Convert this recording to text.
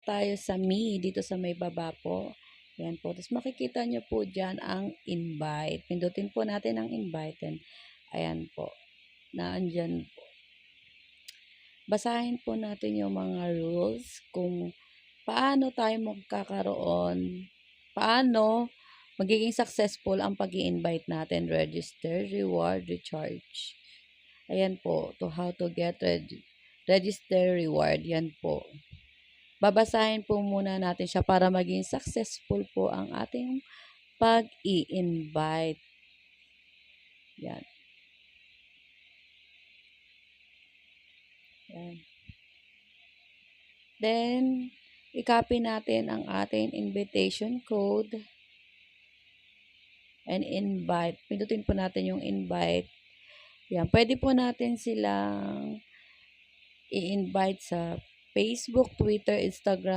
tayo sa me, dito sa may baba po. Yan po. Tapos makikita nyo po dyan ang invite. Pindutin po natin ang invite. And ayan po. Naandyan po. Basahin po natin yung mga rules kung paano tayo magkakaroon, paano magiging successful ang pag-i-invite natin. Register, reward, recharge. Ayan po. To how to get register, reward. Yan po. Babasahin po muna natin siya para maging successful po ang ating pag-i-invite. Yan. Yan. Then, i-copy natin ang ating invitation code and invite. Pindutin po natin yung invite. Yan. Pwede po natin silang i-invite sa Facebook, Twitter, Instagram,